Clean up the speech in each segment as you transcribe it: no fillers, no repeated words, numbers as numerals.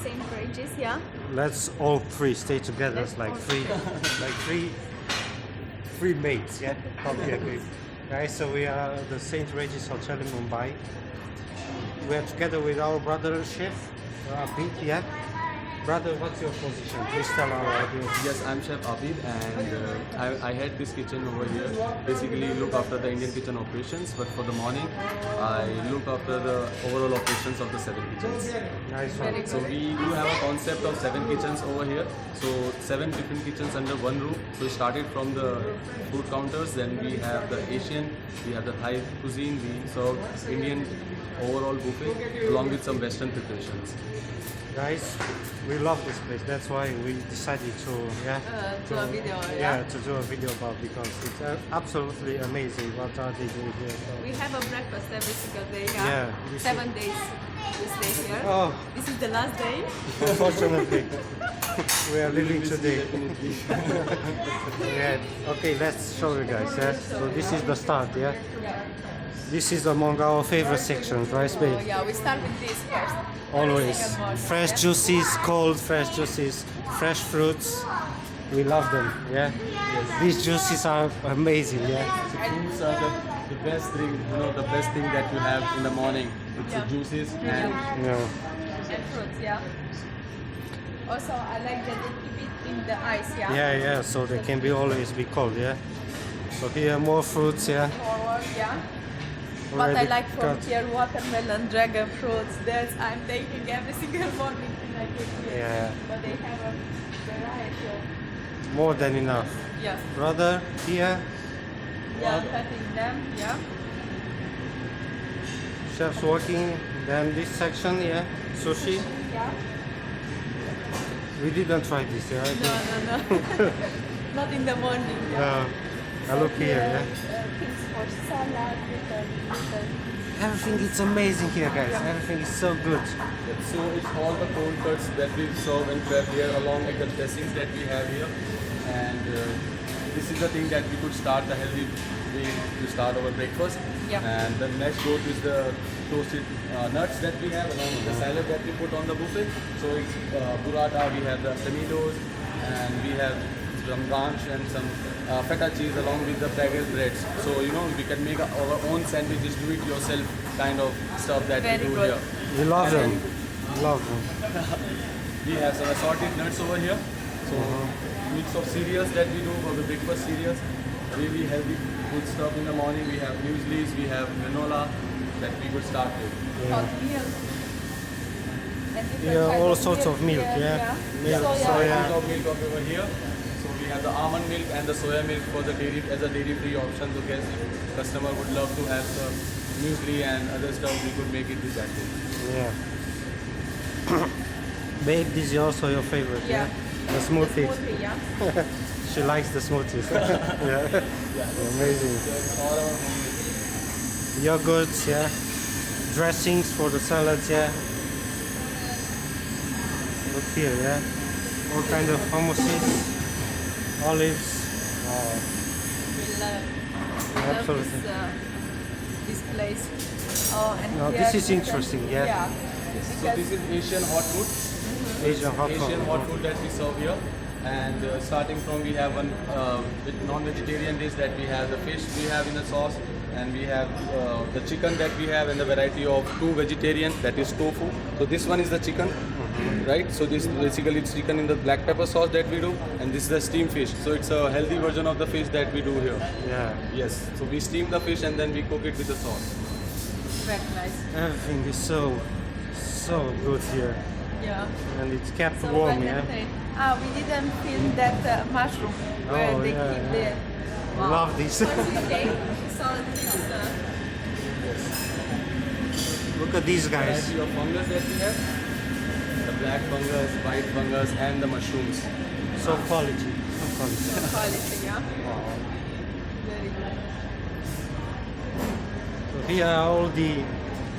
St Regis, yeah. Let's all three stay together. Let's It's like all three, like three mates. Yeah, probably agree. Guys, so we are at the St Regis Hotel in Mumbai. We are together with our brother chef, Abid. Yeah, brother, what's your position? Please tell our audience. Yes, I'm Chef Abid, and I head this kitchen over here. Basically, look after the Indian kitchen operations, but for the morning, I look after the overall operations of the 7 kitchens. Nice one. So we do have a concept of 7 kitchens over here. So 7 different kitchens under one roof. So we started from the food counters, then we have the Asian, we have the Thai cuisine, we serve Indian overall buffet along with some Western preparations. Guys, we love this place. That's why we decided to Do a video, to do a video about, because it's absolutely amazing what are they doing here. We have a breakfast every single day, Yeah, yeah. we 7 days we stay here. Oh, This is the last day. unfortunately, we are leaving today. Yeah. Okay, let's show you guys. Yeah. So this is the start. Yeah. This is among our favorite sections, right, So babe? yeah, we start with this first. Always Second one, fresh yeah. juices, cold fresh juices, fresh fruits. We love them. Yeah. These juices are amazing. Yeah. So fruits are the best thing, the best thing that you have in the morning. It's Yeah. the juices and Yeah. And fruits, yeah. Also, I like that they keep it in the ice, yeah. Yeah, yeah. So they can be always be cold. Yeah. So here more fruits. Yeah. Forward, yeah. But I Already like from cut. here watermelon, dragon fruits. That's I'm taking every single morning when I get here. Yeah. But they have a variety of More than enough. yeah. Brother, here. Yeah, cutting them, yeah. Chef's working. Then this section, yeah. Sushi. Yeah. We didn't try this, yeah. No. Not in the morning. Yeah. I look here, yeah. Things for salad with Everything is amazing here, guys. Everything is so good. so it's all the cold cuts that we serve and prep here along with the dressings that we have here. And this is the thing that we could start the healthy way to start our breakfast. Yeah. And the next goat is the toasted nuts that we have along with the salad that we put on the buffet. So it's burrata, we have the tomatoes, and we have some ranch and some feta cheese along with the bagel breads. So we can make our own sandwiches, do it yourself kind of stuff that Very we do good. here. We love And them. then Love them. we have some assorted nuts over here. So mix of cereals that we do for the breakfast cereals. Really healthy good stuff in the morning. We have mueslis, we have granola that we could start with. hot milk. And different Yeah, kind all sorts of milk, here, yeah. Milk, Soya. soya. Milk of milk over here. So we have the almond milk and the soya milk for the dairy as a dairy-free option. So guess if customer would love to have the muesli and other stuff, we could make it with that way. Yeah. Babe, this is also your favorite, yeah? Yeah. The smoothies. Smoothie, yeah. She likes the smoothies. Yeah. Amazing. So it's all our homemade. Yogurts, yeah. Dressings for the salads, yeah. Look here, yeah. All kind of hummuses, olives. Wow. We love Absolutely. this place. Oh, and Now, here this is you can- interesting, yeah. Yeah. So Because this is Asian hot food. Asian hot Asian food. hot food that we serve here. And starting from we have one with non-vegetarian dish that we have the fish we have in the sauce, and we have the chicken that we have, and the variety of 2 vegetarian, that is tofu. So this one is the chicken, right? So this basically it's chicken in the black pepper sauce that we do, and this is the steamed fish. So it's a healthy version of the fish that we do here. Yeah. Yes. So we steam the fish and then we cook it with the sauce. very nice. Everything is so good here. Yeah. And it's kept So warm, when yeah. we didn't film that mushroom where Oh, they yeah, keep yeah. the. Love this. What's his name? So this. Look at these guys. Variety of fungus that we have. The black fungus, white fungus, and the mushrooms. So quality. So quality. Quality, yeah. Wow. Very good. So here are all the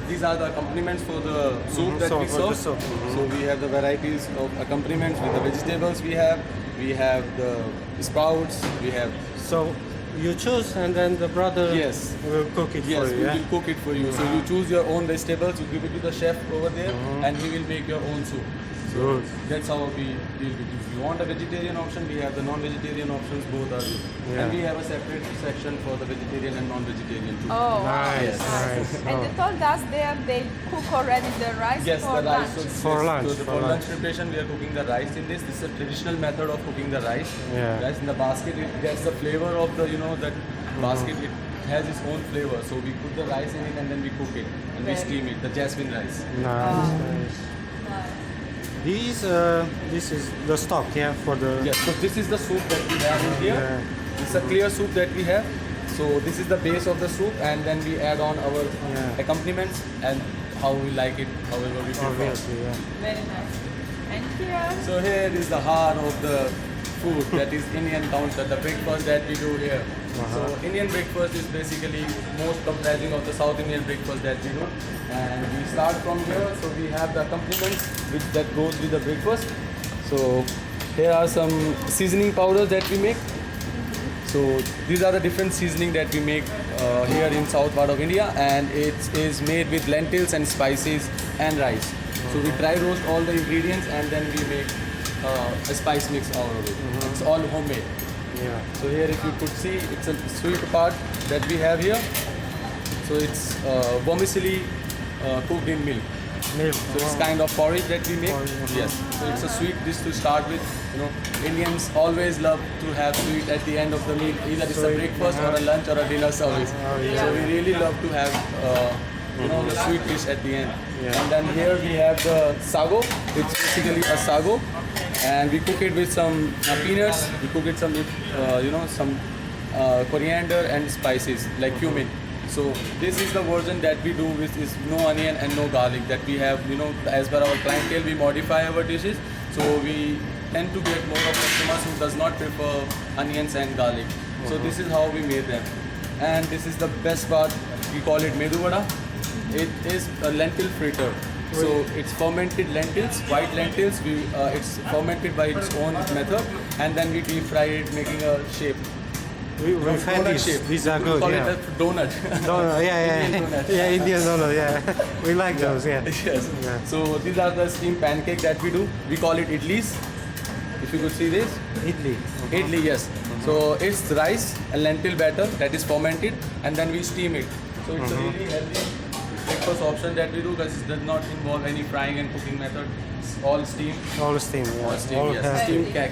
These are the accompaniments for the soup that So we for the serve. soup, So we have the varieties of accompaniments with the vegetables we have. We have the sprouts. We have So you choose and then the brother Yes. will cook it yes, for you, we yeah? will cook it for you. So you choose your own vegetables. You give it to the chef over there, and he will make your own soup. So Good. That's how we deal with it. If you want a vegetarian option, we have the non-vegetarian options, both are good. Yeah. And we have a separate section for the vegetarian and non-vegetarian too. Oh, Nice, Yes. nice. And Oh. you told us they cook already the rice Yes, for the rice. lunch. For lunch, So for for lunch lunch. preparation, we are cooking the rice in this. This is a traditional method of cooking the rice. Yeah. Rice in the basket, it gets the flavor of the, that basket. It has its own flavor. So we put the rice in it and then we cook it and we Very steam it. The jasmine rice. Nice, Oh. nice. Nice. This is the stock, yeah, for the. Yes. So this is the soup that we have in here. Yeah. It's a clear soup that we have. So this is the base of the soup, and then we add on our Yeah. accompaniments and how we like it, however we prefer. Obviously, yeah. Very nice. And here, So here is the heart of the food, that is Indian counter, the breakfast that we do here. So Indian breakfast is basically most comprising of the South Indian breakfast that we do. And we start from here, so we have the accompaniments that goes with the breakfast. So here are some seasoning powders that we make. So these are the different seasoning that we make here in south part of India, and it is made with lentils and spices and rice. So we dry roast all the ingredients and then we make a spice mix out of it. It's all homemade. Yeah. So here if you could see, it's a sweet part that we have here. So it's vermicelli cooked in milk. Milk. So it's kind of porridge that we make. Porridge, Yes. So it's a sweet dish to start with. Indians always love to have sweet at the end of the meal. Either it's a Sweet, breakfast or a lunch or a dinner service. Oh, yeah. So we really love to have the sweet dish at the end. Yeah. And then here we have the sago. It's basically a sago, and we cook it with some peanuts. We cook it some coriander and spices like cumin. So this is the version that we do with is no onion and no garlic that we have, as per our clientele, we modify our dishes. So we tend to get more of customers who does not prefer onions and garlic. So this is how we made them. And this is the best part, we call it medu vada. It is a lentil fritter. So it's fermented lentils, white lentils. It's fermented by its own method, and then we deep fry it, making a shape. We've had Donut these. shape. These are We good, call yeah. it a donut. Donut, yeah, Indian yeah. donut. Yeah, Indian donut, yeah. We like those, yeah. Yes. Yeah. So these are the steamed pancake that we do. We call it idlis. If you could see this, Idli. idli, yes. So it's rice and lentil batter that is fermented, and then we steam it. So it's a really healthy breakfast option that we do because it does not involve any frying and cooking method. It's all steam. All steam, yeah. All steam, All yes. healthy. Steamed cake,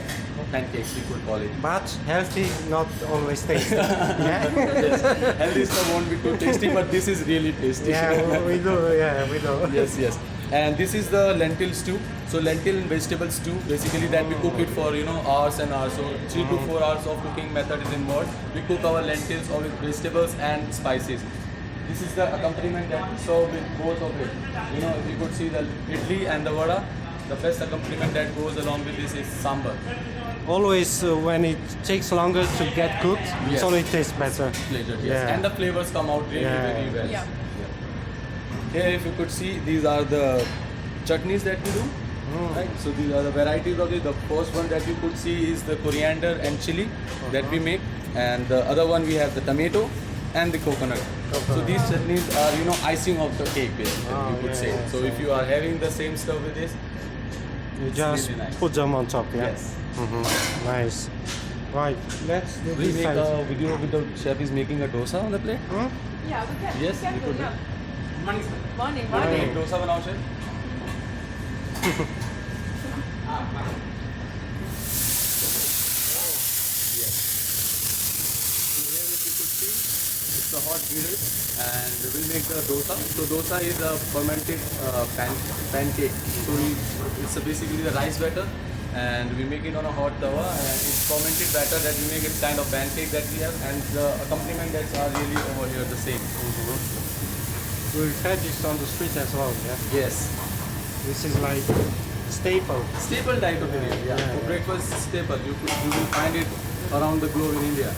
pancakes we could call it. But healthy, not always tasty. yeah, Yes. Healthy stuff won't be too tasty, but this is really tasty. yeah, we do, yeah, we do. Yes, yes. And this is the lentil stew. So lentil and vegetable stew, basically that we cook it for hours and hours. So 3 to 4 hours of cooking method is involved. We cook our lentils or with vegetables and spices. This is the accompaniment that we serve with both of it. If you could see the idli and the vada, the best accompaniment that goes along with this is sambar. Always when it takes longer to get cooked, Yes. so it tastes better. Pleasure, yes. Yeah. And the flavors come out really Yeah. very well. Yeah. Here, if you could see, these are the chutneys that we do. Right? So these are the varieties of it. The first one that you could see is the coriander and chili that we make, and the other one we have the tomato and the coconut. So these chutneys are icing of the cake, basically, Oh, you could yeah, say. yeah. So if you are having the same stuff with this, You It's just really nice. put them on top, yeah. yes. Nice. Right, let's do We this make side. a video with the chef is making a dosa on the plate. Hmm? yeah, we can. Yes, we can we do, could do. yeah. Morning, Morning. morning. Dosa banao, chef. It's a hot griddle and we'll make the dosa. So dosa is a fermented pancake. So it's basically the rice batter and we make it on a hot tawa and it's fermented batter that we make. It's kind of pancake that we have and the accompaniment that's are really over here the same. We've had this on the street as well, yeah. Yes. This is like staple. Staple diet of India. Yeah. Yeah. For breakfast staple. You will find it around the globe in India.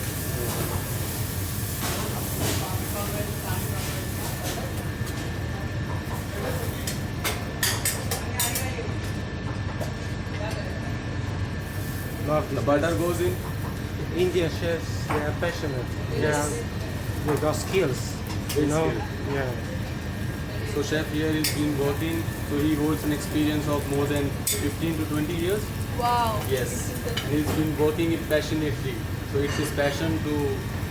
Love The this. butter goes in. Indian chefs, they are passionate. Yes. They got skills, you Big know. skill. Yeah. So chef here has been working, so he holds an experience of more than 15 to 20 years. Wow. Yes, and he's been working it passionately. So it's his passion to,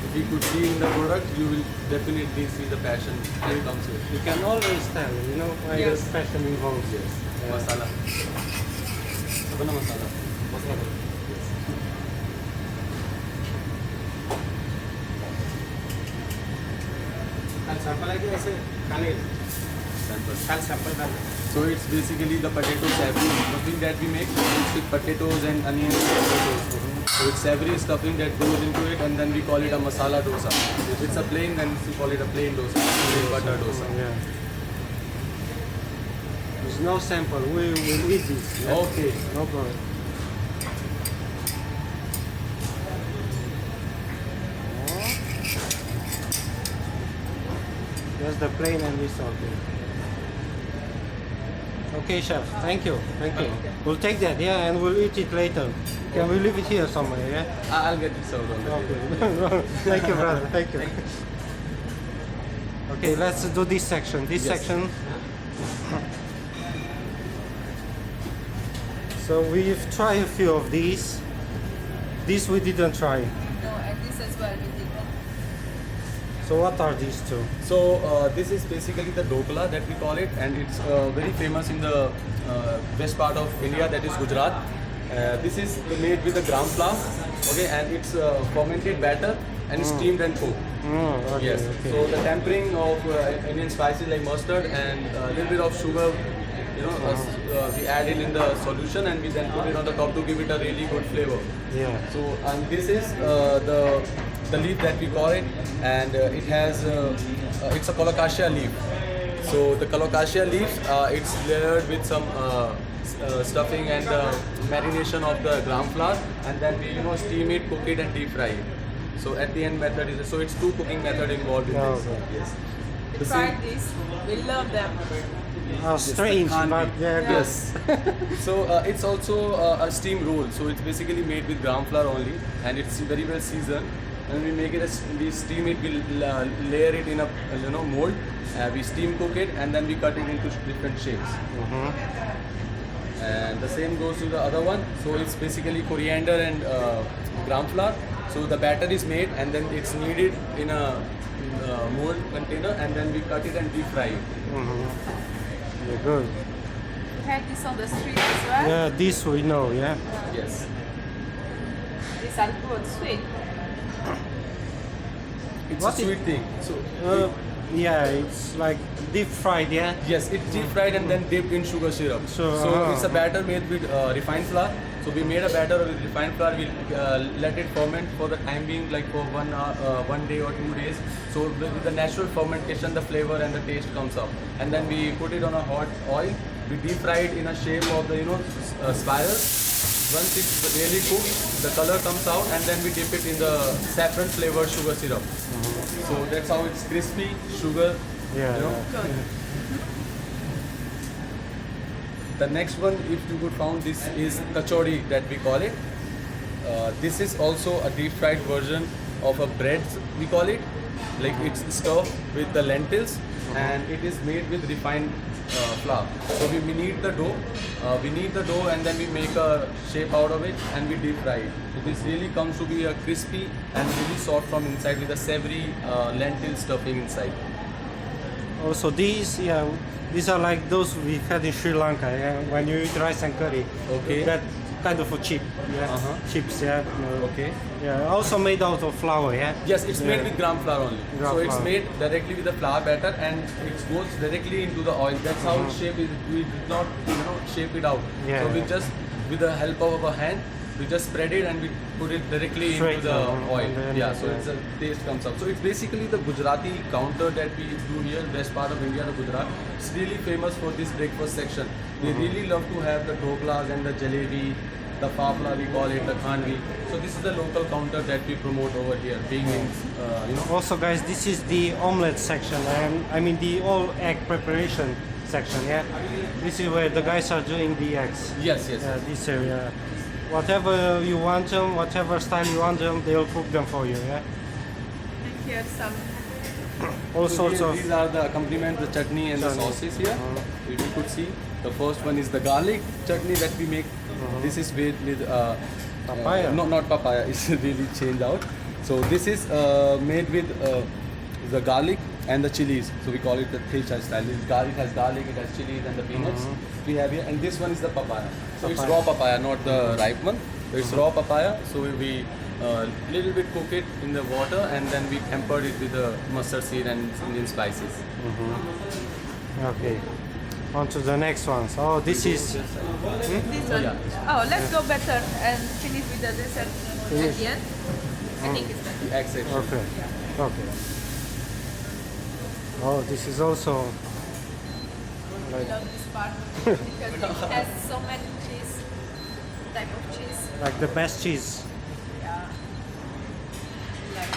if you could see in the product, you will definitely see the passion that comes with. You can always tell, you know, why Yes. the passion involves this. Masala. Sabana masala. Masala. Sample. So it's basically the potato savory stuffing that we make. It's with potatoes and onions and potatoes. So it's savory stuffing that goes into it, and then we call it a masala dosa. If it's a plain, then we call it a plain dosa, plain butter dosa. Yeah. There's no sample. We will eat this. Yeah? Okay. No problem. There's the plain and this okay. Okay, chef. Thank you. Thank you. We'll take that, yeah, and we'll eat it later. Can we leave it here somewhere, yeah? I'll get it served on the table. Okay. Thank you, brother. Thank you. Okay, let's do this section. This Yes. section. So we've tried a few of these. This we didn't try. No, and this as well we did. So what are these two? So this is basically the dokla that we call it, and it's very famous in the west part of India, that is Gujarat. This is made with the gram flour, okay, and it's fermented batter and steamed and cooked. Okay, Yes. okay. So the tempering of Indian spices like mustard and a little bit of sugar, you know, we add it in the solution, and we then put it on the top to give it a really good flavor. Yeah. So and this is the leaf that we call it, and it has it's a colocasia leaf. So the colocasia leaves, it's layered with some stuffing and marination of the gram flour, and then we steam it, cook it, and deep fry it. So at the end method is, so it's two cooking method involved in this. Okay. Yes. We The tried same- this. We love them. Strange, can't but be. they're good. Yes. So it's also a steam roll. So it's basically made with gram flour only, and it's very well seasoned. And we make it as we steam it. We layer it in a mold. We steam cook it, and then we cut it into different shapes. And the same goes to the other one. So it's basically coriander and gram flour. So the batter is made, and then it's kneaded in a mold container, and then we cut it and deep fry it. They're good. We had this on the street as well. Yeah, this we know, yeah. Yes. These are good, sweet. It's What a is- sweet thing. So Yeah, it's like deep fried, yeah. yes, it's deep fried and then dipped in sugar syrup. So, It's a batter made with refined flour. So we made a batter with refined flour. We let it ferment for the time being, like for 1 hour, 1 day or 2 days. So with the natural fermentation, the flavor and the taste comes up. And then we put it on a hot oil. We deep fry it in a shape of the spiral. Once it's really cooked, the color comes out, and then we dip it in the saffron flavored sugar syrup. So that's how it's crispy, sugar. Yeah. You know. Good. The next one, if you could found, this is kachori that we call it. This is also a deep fried version of a bread, we call it. Like it's stuffed with the lentils, and it is made with refined flour. So we need the dough. And then we make a shape out of it, and we deep fry it. So this really comes to be a crispy and really soft from inside with a savory lentil stuffing inside. Also these are like those we had in Sri Lanka, yeah, when you eat rice and curry. Okay. That kind of a chip, yeah. Chips, yeah. Okay. Yeah, also made out of flour, yeah. Yes, it's made Yeah. with gram flour only. Gram So it's flour. made directly with the flour batter, and it goes directly into the oil. That's how it's shaped. We did not, shape it out. Yeah. So we just, with the help of our hand, we just spread it and we put it directly Straight into the down, oil. and then Yeah. it's, So it's a taste comes up. So it's basically the Gujarati counter that we do here, west part of India, the Gujarat. It's really famous for this breakfast section. They really love to have the doklas and the jalebi, the fafla we call it, the khandvi. So this is the local counter that we promote over here, being in, Also guys, this is the omelette section, I mean the all egg preparation section, yeah. This is where the guys are doing the eggs. Yes. Yeah, this area. Whatever you want them, whatever style you want them, they'll cook them for you, yeah. And here's some All So sorts of these are the accompaniment, the chutney and the Chutney. sauces here. If you could see, the first one is the garlic chutney that we make. This is with Papaya. no, not papaya. It's really changed out. So this is made with the garlic and the chilies. So we call it the Thecha style. It has garlic, it has chilies and the peanuts we have here. And this one is the papaya. So it's raw papaya, not the ripe one. So it's raw papaya. So we little bit cook it in the water and then we tempered it with the mustard seed and Indian spices. Okay. On to the next ones. Oh, this is This one. yeah. Oh, let's go better and finish with the dessert at the end. I think it's better. The egg section. okay. Okay. Oh, this is also I like love this part because it has so many cheese, type of cheese. the best cheese. Yeah. Like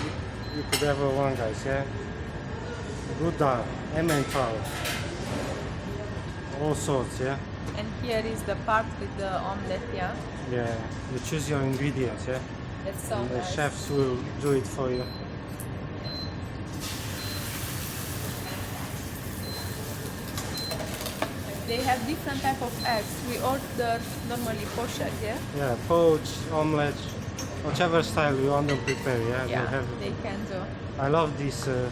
You could ever want, guys. Yeah. Gouda, Emmental, all sorts. Yeah. and here is the part with the omelette, yeah. Yeah. You choose your ingredients. Yeah. That's so And the nice. chefs will do it for you. They have different type of eggs. We order normally poached egg, yeah. Yeah, poached, omelette, whichever style you want to prepare. Yeah, they Yeah, have. they can do. I love this Toaster.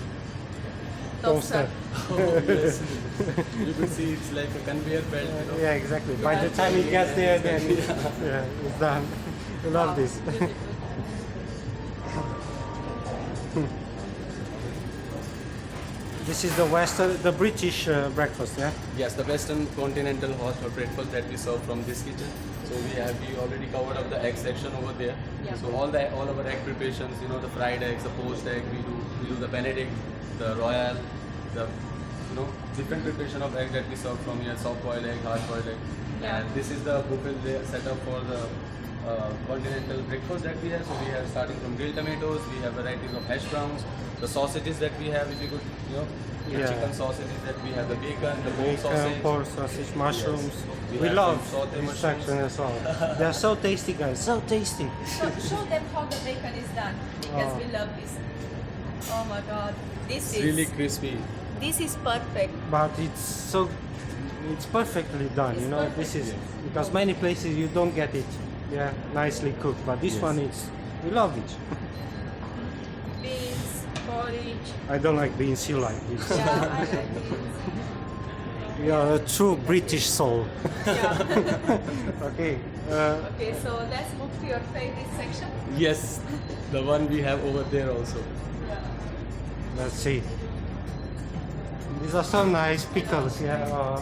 toaster. Oh, yes. You could see it's like a conveyor belt. You know? Yeah, exactly. By the time it gets there, then it's done. I love this. This is the British breakfast, yeah? Yes, the Western continental hot breakfast that we serve from this kitchen. So we already covered up the egg section over there. Yeah. So all our egg preparations, the fried eggs, the poached egg, we do the Benedict, the Royal, the different preparation of egg that we serve from here, soft boiled egg, hard boiled egg. Yeah. And this is the buffet set up for the continental breakfast that we have. So we have starting from grilled tomatoes, we have varieties of hash browns, the sausages that we have, if you could, the Yeah. chicken sausages that we have, the bacon, the pork sausage. Pork sausage, mushrooms. We We have love some sauté this mushrooms. section as well. They're so tasty, guys. So tasty. Show them how the bacon is done because Oh. we love this. Oh my god, this It's really is crispy. this is perfect. But it's perfectly done. It's This is perfect. because many places you don't get it. Yeah, nicely cooked. But this Yes. one, we love it. Beans, porridge. I don't like beans. You like it. Yeah, I like beans. You are a true British soul. Yeah. Okay. Okay, so let's move to your favorite section. Yes, the one we have over there also. Let's see. These are so nice pickles. Yeah.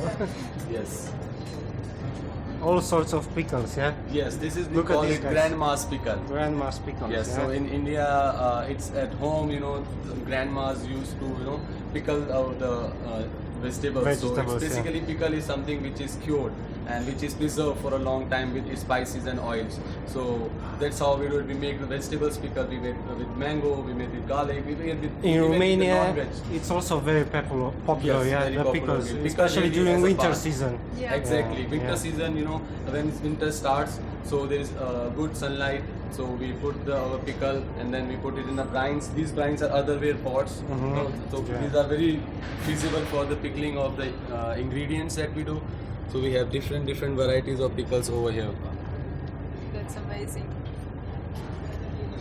Yes. All sorts of pickles. Yeah. Yes, this is we Look at call these it guys. grandma's pickle. Grandma's pickles. Yes, yeah? so in India, it's at home, grandmas used to, pickle the vegetables. So Vegetables, it's basically pickle is something which is cured and which is preserved for a long time with its spices and oils. So that's how we do it. We make the vegetables pickle. We make with mango, we make with garlic, we make with In even with the Romania, non-veg. it's also very popular. Yes, Yeah, very the popular. pickles, Pickle especially really during has a winter part. season. Yeah. Exactly. Yeah, Winter yeah. season, when winter starts, so there is good sunlight. So we put our pickle and then we put it in the brines. These brines are otherware pots. So Yeah. these are very feasible for the pickling of the ingredients that we do. So we have different varieties of pickles over here. That's amazing.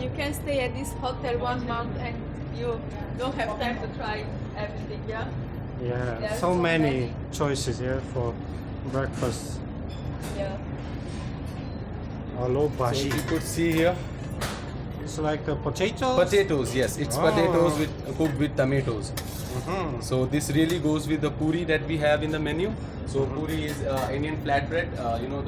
You can stay at this hotel 1 month and you don't have time to try everything, yeah? Yeah, There are so so many many. choices here for breakfast. Yeah. Hello, So Bhaji. you could see here It's like a potato. potatoes. Yes, it's Oh. potatoes cooked with tomatoes. Mhm. So this really goes with the puri that we have in the menu. So puri is Indian flatbread,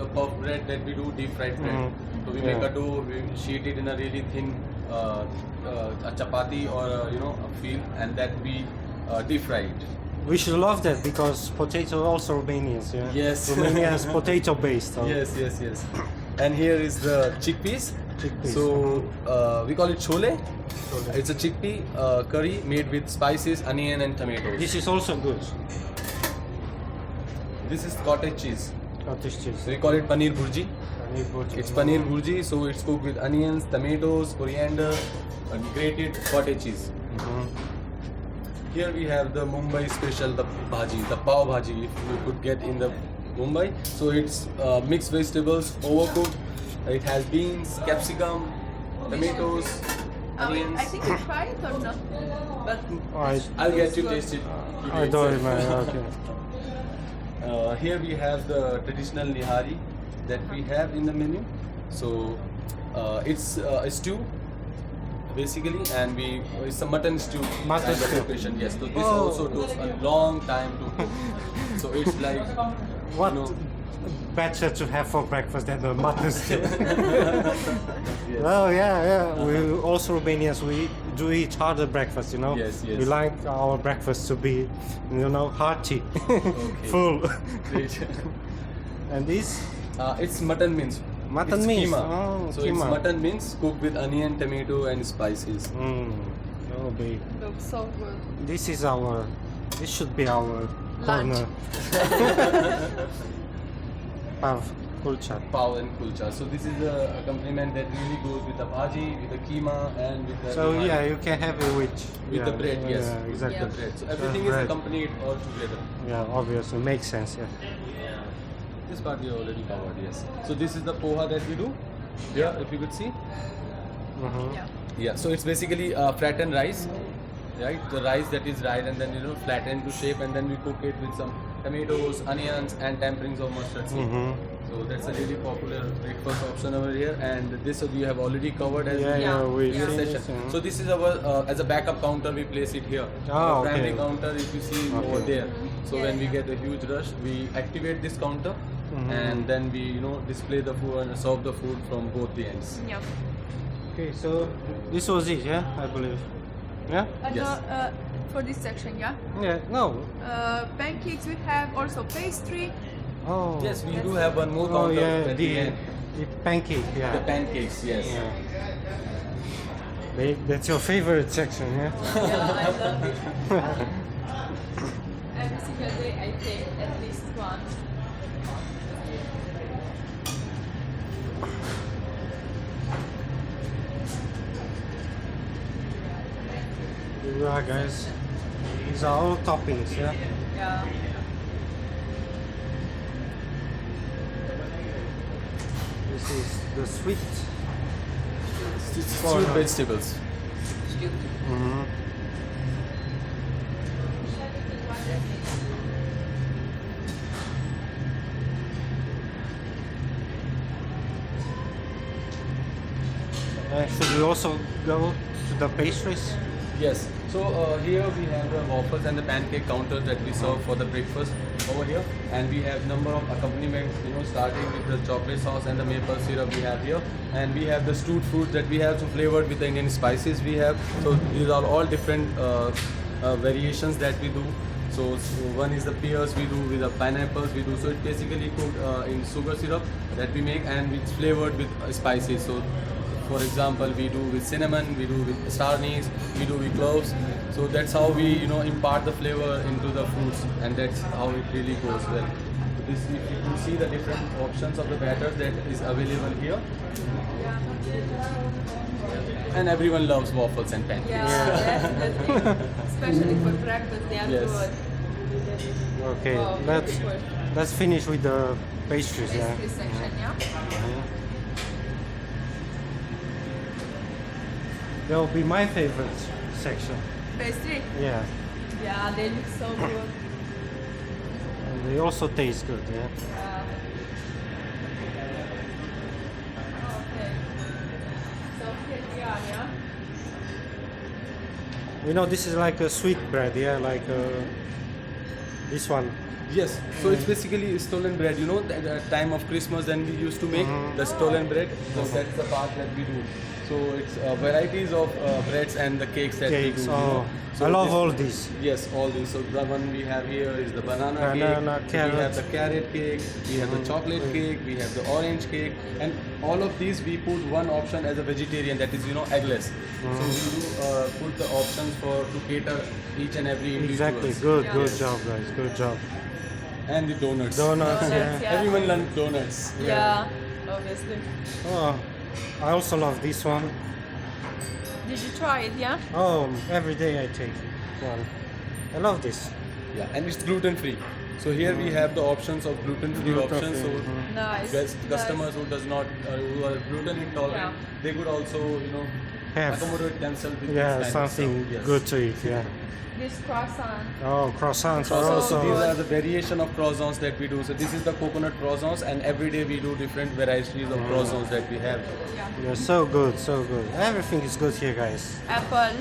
the puff bread that we do, deep fried bread. So we make Yeah. a dough, we sheet it in a really thin a chapati or a feel, and that we deep fry it. We should love that because potato also Romanians. Yeah. Yes. Romania is potato based. So. Yes. And here is the chickpeas. Chickpeas. So we call it chole. It's a chickpea curry made with spices, onion, and tomatoes. This is also good. This is cottage cheese. Cottage cheese. So we call it paneer burji. Paneer burji. It's paneer burji, so it's cooked with onions, tomatoes, coriander, and grated cottage cheese. Mhm. Here we have the Mumbai special, the Bhaji, the Pav Bhaji, if you could get in the Mumbai. So it's mixed vegetables, overcooked. It has beans, capsicum, tomatoes, onions. I think you tried it or not, but I'll get you taste it. I don't remember. Okay. Here we have the traditional nihari that we have in the menu. So it's a stew basically, and it's a mutton stew. Mutton kind of stew. preparation. Yes. So this Oh. also takes a long time to cook. So it's like What you know, better to have for breakfast than the mutton stew? yes. Oh yeah. We also Romanians, we do eat harder breakfast, you know. Yes, yes. We like our breakfast to be, hearty, full. Great. And this It's mutton mince. Mutton It's mince. keema. Oh, so keema. it's mutton mince cooked with onion, tomato, and spices. Oh babe, looks so good. this should be our Lunch. corner. Pav kulcha. Pav and kulcha. So this is the accompaniment that really goes with the bhaji, with the keema, and with the So nihari. yeah, you can have it with With the bread, yes. Yeah, exactly. The bread. So everything is bread. accompanied all together. Yeah, obviously makes sense. Yeah. This part we already covered, yes. So this is the poha that we do. Here, if you could see. Mhm. Yeah. Yeah. So it's basically flattened rice, right? The rice that is dried and then flattened to shape, and then we cook it with some tomatoes, onions, and temperings of mustard seed. Mhm. So that's a really popular breakfast option over here, and this we have already covered as Yeah, Yeah. we Yeah. finished, session. yeah. So this is our as a backup counter. We place it here. Ah, Our primary okay. counter, if you see Okay. over there. So Yeah, when we yeah. get a huge rush, we activate this counter, Mhm. and then we display the food and serve the food from both the ends. Yeah. Okay, so this was it, yeah, I believe. Yeah? Yes. For this section, yeah. Yeah. No. Pancakes we have also pastry. Oh. Yes, we do have one more Oh counter yeah, at the end. the pancake. Yeah. The pancakes, yes. Yeah. Babe, that's your favorite section, yeah? Yeah, I love it. Every single day I take at least one. Here we are, guys. These are all toppings, yeah? Yeah. This is the sweet. It's Oh, stewed no. vegetables. Mm-hmm. Should we also go to the pastries? Yes. So here we have the waffles and the pancake counter that we serve for the breakfast over here, and we have number of accompaniments. Starting with the chocolate sauce and the maple syrup we have here, and we have the stewed fruit that we have, so flavored with the Indian spices we have. So these are all different variations that we do. So one is the pears we do, with the pineapples we do. So it's basically cooked in sugar syrup that we make, and it's flavored with spices. So for example, we do with cinnamon, we do with star anise, we do with cloves. So that's how we impart the flavor into the fruits, and that's how it really goes well. This, if you can see the different options of the batter that is available here, and everyone loves waffles and pancakes. Yeah, definitely. Especially for breakfast, they are Yes. good. Okay, Wow, let's very good. let's finish with the pastries, yeah? Pastry section, yeah. That will be my favorite section. Pastry. Yeah, Yeah, they look so good. and they also taste good, yeah? Okay. So here we are, yeah. This is like a sweet bread, yeah? Like this one. Yes, so it's basically stolen bread. At the time of Christmas, then we used to make the stolen bread. So that's the part that we do. So it's varieties of breads and the cakes that Cakes, we do. oh. So I love this- all these. Yes, all these. So the one we have here is the banana Banana, cake. carrot. We have the carrot cake. We have the chocolate cake. We have the orange cake. And all of these we put one option as a vegetarian, that is eggless. So we do put the options to cater each and every individual. Exactly, good Yeah. job, guys, good job. And the donuts. Donuts, yeah. Donuts, yeah. Everyone loves donuts. Yeah, obviously. Oh, I also love this one. Did you try it, yeah? Oh, every day I take one. I love this. Yeah, and it's gluten free. So here we have the options of gluten free options. So Nice. customers who does not who are gluten intolerant, they could also Have. accommodate themselves with Yeah, this kind of something stuff. Yes. good to eat. Yeah. This croissant. Oh, croissants are So also. these are the variation of croissants that we do. So this is the coconut croissants, and every day we do different varieties of croissants that we have. Yeah. Yeah, so good, so good. Everything is good here, guys. Apple.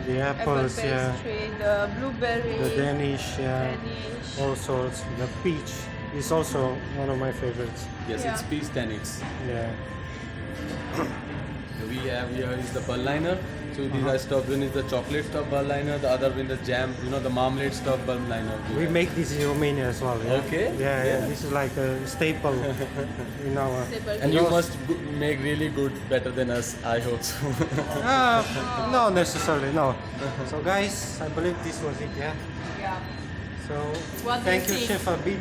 The apples, Apple yeah. pastry. The blueberry. The Danish, yeah. Danish. All sorts. The peach is also one of my favorites. Yes, Yeah. it's peas tenix. Yeah. We have here is the Berliner. So these are stuffed. One is the chocolate stuffed Berliner. The other one is the jam. The marmalade stuffed Berliner. We make this in Romania as well. Yeah? Okay. Yeah, yeah. Yeah. This is like a staple in our. Stable. And you must make really good, better than us. I hope so. Not necessarily, no. So, guys, I believe this was it. Yeah. Yeah. So, What do thank you you, think? Chef Abid,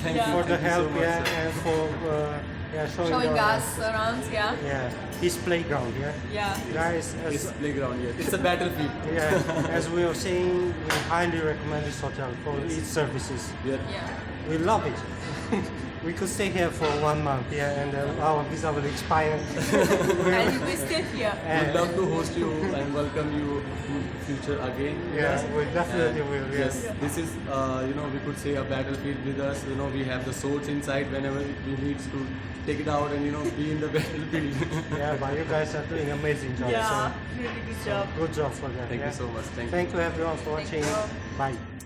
Thank Yeah. you. for the Thank you help, so much, yeah, sir. and for Showing us around. Yeah. yeah, his playground, yeah. Yeah. Guys, It's as, playground here. It's a battlefield. yeah, as we were saying, we highly recommend this hotel for its services. Yeah. Yeah. We love it. We could stay here for 1 month, yeah, and our visa will expire. And we stay here. We'd love to host you and welcome you in future again. Yeah, we definitely And will. Yes, Yes. this is we could say a battlefield with us. We have the swords inside whenever we need to take it out and be in the battlefield. Yeah, but you guys are doing amazing job. Yeah. So Really good job. good job for that. Thank yeah. you so much. Thank you. Thank you everyone for Thank watching. you. Bye.